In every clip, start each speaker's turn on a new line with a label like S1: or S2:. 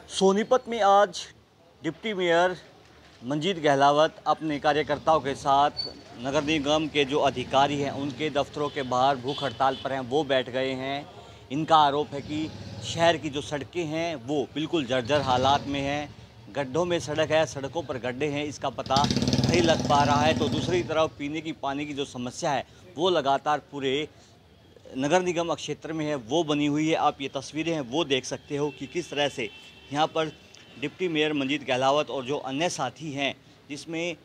S1: सोनीपत में आज deputy mayor Manjeet Gahlawat अपने कार्यकर्ताओं के साथ नगर निगम के जो अधिकारी हैं उनके दफ्तरों के बाहर भूख हड़ताल पर हैं, वो बैठ गए हैं। इनका आरोप है कि शहर की जो सड़कें हैं वो बिल्कुल जर्जर हालात में हैं, गड्ढों में सड़क है, सड़कों पर गड्ढे हैं, इसका पता नहीं लग पा रहा है। तो दूसरी तरफ पीने की पानी की जो समस्या है वो लगातार पूरे नगर निगम क्षेत्र में है, वो बनी हुई है। आप ये तस्वीरें हैं वो देख सकते हो कि किस तरह से यहाँ पर डिप्टी मेयर मंजीत गहलावत और जो अन्य साथी हैं जिसमें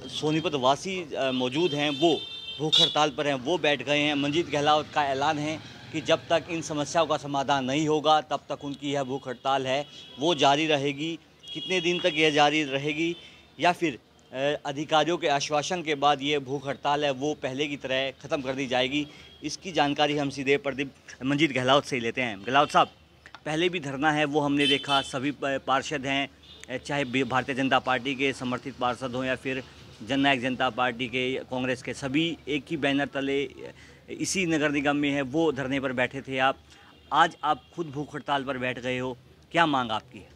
S1: सोनीपत वासी मौजूद हैं वो भूख हड़ताल पर हैं, वो बैठ गए हैं। मंजीत गहलावत का ऐलान है कि जब तक इन समस्याओं का समाधान नहीं होगा तब तक उनकी यह भूख हड़ताल है वो जारी रहेगी। कितने दिन तक यह जारी रहेगी या फिर अधिकारियों के आश्वासन के बाद ये भूख हड़ताल है वो पहले की तरह ख़त्म कर दी जाएगी, इसकी जानकारी हम सीधे प्रदीप मंजीत गहलावत से ही लेते हैं। गहलावत साहब, पहले भी धरना है वो हमने देखा, सभी पार्षद हैं, चाहे भारतीय जनता पार्टी के समर्थित पार्षद हों या फिर जननायक जनता पार्टी के, कांग्रेस के, सभी एक ही बैनर तले इसी नगर निगम में है वो धरने पर बैठे थे। आज आप खुद भूख हड़ताल पर बैठ गए हो, क्या मांग आपकी है?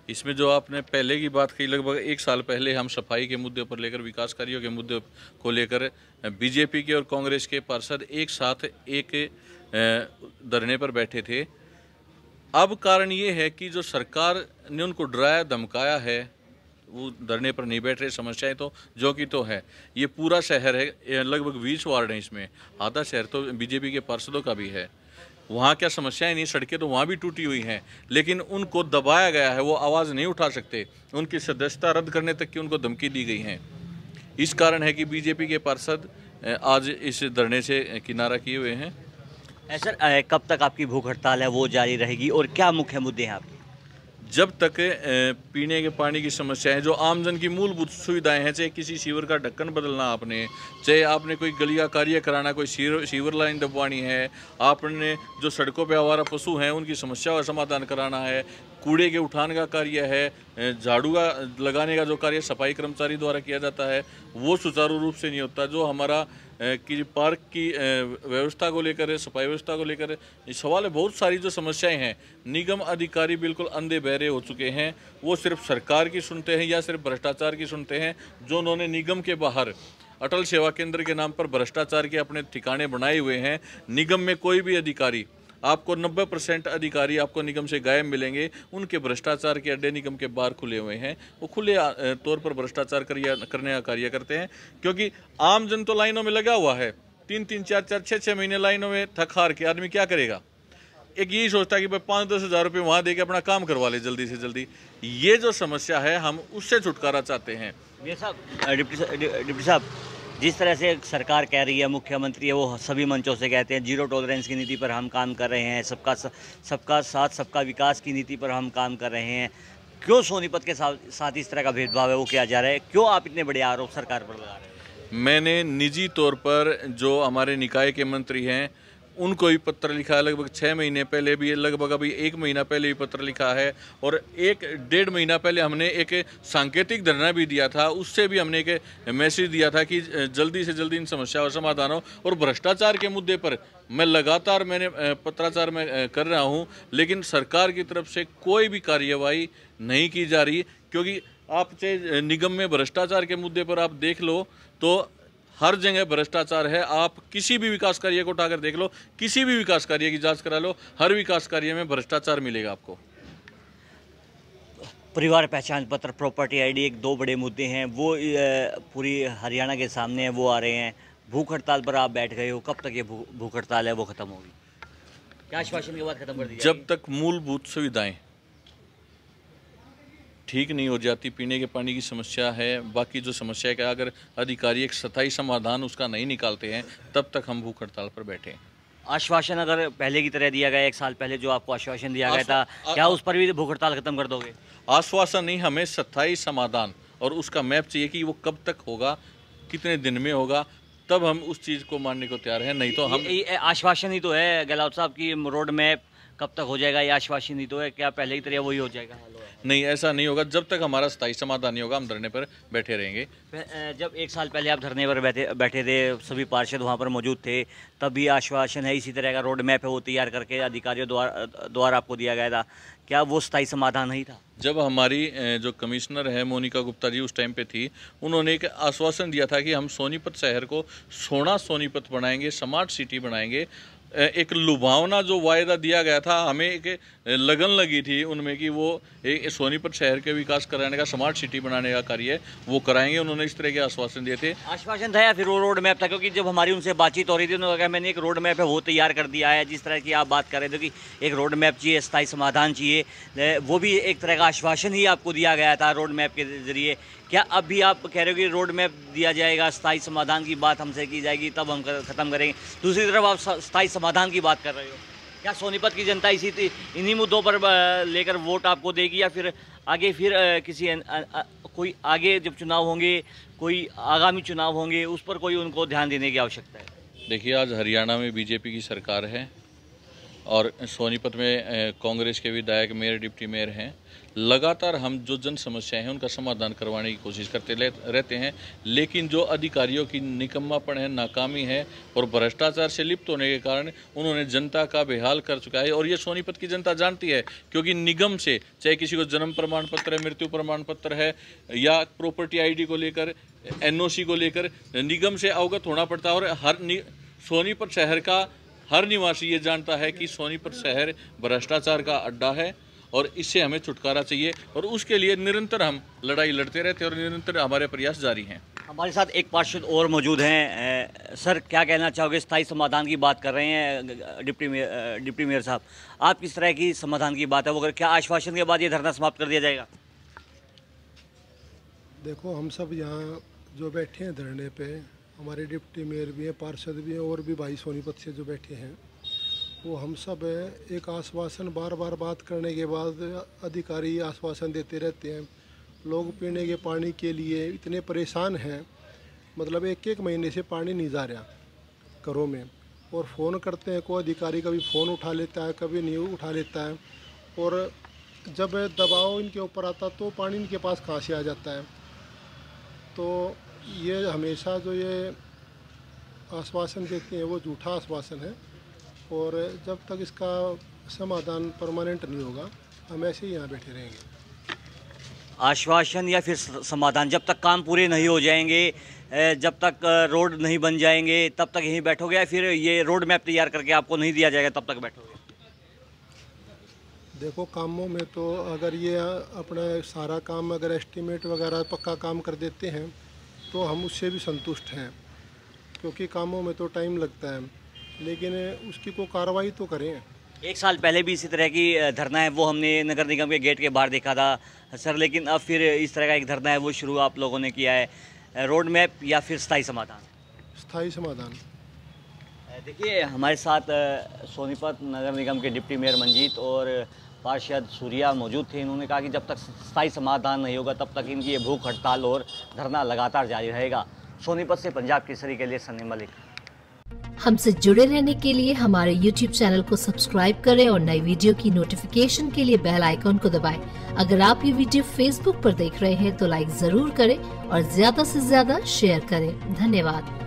S2: इसमें जो आपने पहले की बात कही, लगभग एक साल पहले हम सफाई के मुद्दे पर लेकर, विकास कार्यों के मुद्दे को लेकर बीजेपी के और कांग्रेस के पार्षद एक साथ एक धरने पर बैठे थे। अब कारण ये है कि जो सरकार ने उनको डराया धमकाया है वो धरने पर नहीं बैठ रहे। समस्याएं तो जो कि तो है, ये पूरा शहर है, लगभग 20 वार्ड हैं, इसमें आधा शहर तो बीजेपी के पार्षदों का भी है। वहाँ क्या समस्याएं नहीं, सड़कें तो वहाँ भी टूटी हुई हैं, लेकिन उनको दबाया गया है, वो आवाज़ नहीं उठा सकते। उनकी सदस्यता रद्द करने तक की उनको धमकी दी गई है। इस कारण है कि बीजेपी के पार्षद आज इस धरने से किनारा किए हुए हैं।
S1: सर, कब तक आपकी भूख हड़ताल है वो जारी रहेगी और क्या मुख्य मुद्दे हैं आपके?
S2: जब तक पीने के पानी की समस्याएं, जो आमजन की मूलभूत सुविधाएं हैं, चाहे किसी सीवर का ढक्कन बदलना आपने, चाहे आपने कोई गली का कार्य कराना, कोई सीवर लाइन दबवानी है, आपने जो सड़कों पे आवारा पशु हैं उनकी समस्या का समाधान कराना है, कूड़े के उठान का कार्य है, झाड़ू का लगाने का जो कार्य सफाई कर्मचारी द्वारा किया जाता है वो सुचारू रूप से नहीं होता। जो हमारा कि पार्क की व्यवस्था को लेकर, सफाई व्यवस्था को लेकर सवाल है। बहुत सारी जो समस्याएं हैं, निगम अधिकारी बिल्कुल अंधे बहरे हो चुके हैं। वो सिर्फ सरकार की सुनते हैं या सिर्फ भ्रष्टाचार की सुनते हैं। जो उन्होंने निगम के बाहर अटल सेवा केंद्र के नाम पर भ्रष्टाचार के अपने ठिकाने बनाए हुए हैं। निगम में कोई भी अधिकारी, आपको 90% अधिकारी आपको निगम से गायब मिलेंगे। उनके भ्रष्टाचार के अड्डे निगम के बाहर खुले हुए हैं। वो खुले तौर पर भ्रष्टाचार करने का कार्य करते हैं, क्योंकि आम जन तो लाइनों में लगा हुआ है। 3-3, 4-4, 6-6 महीने लाइनों में थक हार के आदमी क्या करेगा? एक यही सोचता है कि भाई 5-10 हज़ार रुपये वहाँ दे के अपना काम करवा ले जल्दी से जल्दी। ये जो समस्या है हम उससे छुटकारा चाहते हैं।
S1: डिप्टी साहब, जिस तरह से सरकार कह रही है, मुख्यमंत्री है, वो सभी मंचों से कहते हैं जीरो टॉलरेंस की नीति पर हम काम कर रहे हैं, सबका साथ सबका विकास की नीति पर हम काम कर रहे हैं, क्यों सोनीपत के साथ इस तरह का भेदभाव है वो किया जा रहा है? क्यों आप इतने बड़े आरोप सरकार पर लगा रहे हैं?
S2: मैंने निजी तौर पर जो हमारे निकाय के मंत्री हैं उनको भी पत्र लिखा है, लगभग 6 महीने पहले भी, लगभग अभी 1 महीना पहले भी पत्र लिखा है, और 1-1.5 महीना पहले हमने एक सांकेतिक धरना भी दिया था। उससे भी हमने एक मैसेज दिया था कि जल्दी से जल्दी इन समस्याओं का समाधान हो। और भ्रष्टाचार के मुद्दे पर मैं लगातार पत्राचार में कर रहा हूँ, लेकिन सरकार की तरफ से कोई भी कार्यवाही नहीं की जा रही। क्योंकि आप चाहे निगम में भ्रष्टाचार के मुद्दे पर आप देख लो तो हर जगह भ्रष्टाचार है। आप किसी भी विकास कार्य को उठाकर देख लो, किसी भी विकास कार्य की जांच करा लो, हर विकास कार्य में भ्रष्टाचार मिलेगा आपको।
S1: परिवार पहचान पत्र, प्रॉपर्टी आईडी, एक 2 बड़े मुद्दे हैं वो पूरी हरियाणा के सामने है, वो आ रहे हैं। भूख हड़ताल पर आप बैठ गए हो, कब तक ये भूख हड़ताल है वो खत्म होगी? क्या आश्वासन के बाद खत्म कर दी जाएगी?
S2: जब तक मूलभूत सुविधाएं ठीक नहीं हो जाती, पीने के पानी की समस्या है, बाकी जो समस्या है, अगर अधिकारी एक स्थायी समाधान उसका नहीं निकालते हैं तब तक हम भूख हड़ताल पर बैठे हैं।
S1: आश्वासन अगर पहले की तरह दिया गया, 1 साल पहले जो आपको आश्वासन दिया गया था, क्या उस पर भी भूख हड़ताल खत्म कर दोगे?
S2: आश्वासन नहीं, हमें स्थायी समाधान और उसका मैप चाहिए कि वो कब तक होगा, कितने दिन में होगा, तब हम उस चीज़ को मानने को तैयार हैं। नहीं तो हम
S1: आश्वासन ही तो है गहलावत साहब की रोड मैप कब तक हो जाएगा, ये आश्वासन ही तो है। क्या पहले की तरह वही हो जाएगा?
S2: नहीं, ऐसा नहीं होगा। जब तक हमारा स्थायी समाधान नहीं होगा हम धरने पर बैठे रहेंगे।
S1: जब 1 साल पहले आप धरने पर बैठे थे, सभी पार्षद वहाँ पर मौजूद थे, तब भी आश्वासन है इसी तरह का रोड मैप है वो तैयार करके अधिकारियों द्वारा आपको दिया गया था। क्या वो स्थायी समाधान नहीं था?
S2: जब हमारी जो कमिश्नर है मोनिका गुप्ता जी उस टाइम पे थी, उन्होंने एक आश्वासन दिया था कि हम सोनीपत शहर को सोना सोनीपत बनाएंगे, स्मार्ट सिटी बनाएंगे। एक लुभावना जो वायदा दिया गया था, हमें एक लगन लगी थी उनमें कि वो एक सोनीपत शहर के विकास कराने का, स्मार्ट सिटी बनाने का कार्य वो कराएंगे। उन्होंने इस तरह के आश्वासन दिए थे।
S1: आश्वासन था या फिर वो रोड मैप था? क्योंकि जब हमारी उनसे बातचीत हो रही थी उन्होंने कहा मैंने एक रोड मैप है वो तैयार कर दिया है। जिस तरह की आप बात कर रहे थे कि एक रोड मैप चाहिए, स्थायी समाधान चाहिए, वो भी एक तरह का आश्वासन ही आपको दिया गया था रोड मैप के जरिए। क्या अब भी आप कह रहे हो कि रोड मैप दिया जाएगा, स्थायी समाधान की बात हमसे की जाएगी, तब हम ख़त्म करेंगे? दूसरी तरफ आप स्थायी समाधान की बात कर रहे हो। क्या सोनीपत की जनता इन्हीं मुद्दों पर लेकर वोट आपको देगी, या फिर आगे फिर किसी कोई आगे जब चुनाव होंगे, कोई आगामी चुनाव होंगे, उस पर कोई उनको ध्यान देने की आवश्यकता है?
S2: देखिए, आज हरियाणा में बीजेपी की सरकार है और सोनीपत में कांग्रेस के विधायक, मेयर, डिप्टी मेयर हैं। लगातार हम जो जन समस्याएं हैं उनका समाधान करवाने की कोशिश करते रहते हैं, लेकिन जो अधिकारियों की निकम्मापन है, नाकामी है और भ्रष्टाचार से लिप्त होने के कारण उन्होंने जनता का बेहाल कर चुका है। और ये सोनीपत की जनता जानती है, क्योंकि निगम से चाहे किसी को जन्म प्रमाण पत्र है, मृत्यु प्रमाण पत्र है या प्रॉपर्टी ID को लेकर, NOC को लेकर निगम से अवगत होना पड़ता है। और सोनीपत शहर का हर निवासी ये जानता है कि सोनीपत शहर भ्रष्टाचार का अड्डा है और इससे हमें छुटकारा चाहिए, और उसके लिए निरंतर हम लड़ाई लड़ते रहते हैं और निरंतर हमारे प्रयास जारी हैं।
S1: हमारे साथ एक पार्षद और मौजूद हैं। सर, क्या कहना चाहोगे? स्थायी समाधान की बात कर रहे हैं डिप्टी मेयर साहब, आप किस तरह की समाधान की बात है वो? क्या आश्वासन के बाद ये धरना समाप्त कर दिया जाएगा?
S3: देखो, हम सब यहाँ जो बैठे हैं धरने पे, हमारे डिप्टी मेयर भी हैं, पार्षद भी हैं और भी भाई सोनीपत से जो बैठे हैं, वो हम सब एक आश्वासन बार बार बात करने के बाद अधिकारी आश्वासन देते रहते हैं। लोग पीने के पानी के लिए इतने परेशान हैं, मतलब एक महीने से पानी नहीं जा रहा घरों में, और फ़ोन करते हैं, कोई अधिकारी कभी फ़ोन उठा लेता है, कभी नहीं उठा लेता है, और जब दबाव इनके ऊपर आता तो पानी इनके पास कहाँ से आ जाता है। तो ये हमेशा जो ये आश्वासन देते हैं वो झूठा आश्वासन है, और जब तक इसका समाधान परमानेंट नहीं होगा हम ऐसे ही यहाँ बैठे रहेंगे।
S1: आश्वासन या फिर समाधान, जब तक काम पूरे नहीं हो जाएंगे, जब तक रोड नहीं बन जाएंगे, तब तक यहीं बैठोगे, या फिर ये रोड मैप तैयार करके आपको नहीं दिया जाएगा तब तक बैठोगे?
S3: देखो, कामों में तो अगर ये अपना सारा काम अगर एस्टीमेट वगैरह पक्का काम कर देते हैं तो हम उससे भी संतुष्ट हैं, क्योंकि कामों में तो टाइम लगता है, लेकिन उसकी को कार्रवाई तो करें।
S1: एक साल पहले भी इसी तरह की धरना है वो हमने नगर निगम के गेट के बाहर देखा था सर, लेकिन अब फिर इस तरह का एक धरना है वो शुरू आप लोगों ने किया है। रोड मैप या फिर स्थायी समाधान?
S3: स्थायी समाधान।
S1: देखिए, हमारे साथ सोनीपत नगर निगम के डिप्टी मेयर मंजीत और पार्षद सूर्या मौजूद थे। इन्होंने कहा कि जब तक स्थायी समाधान नहीं होगा तब तक इनकी ये भूख हड़ताल और धरना लगातार जारी रहेगा। सोनीपत से पंजाब केसरी के लिए सनी मलिक।
S4: हमसे जुड़े रहने के लिए हमारे YouTube चैनल को सब्सक्राइब करें और नई वीडियो की नोटिफिकेशन के लिए बेल आइकॉन को दबाएं। अगर आप ये वीडियो Facebook पर देख रहे हैं तो लाइक जरूर करें और ज्यादा से ज्यादा शेयर करें। धन्यवाद।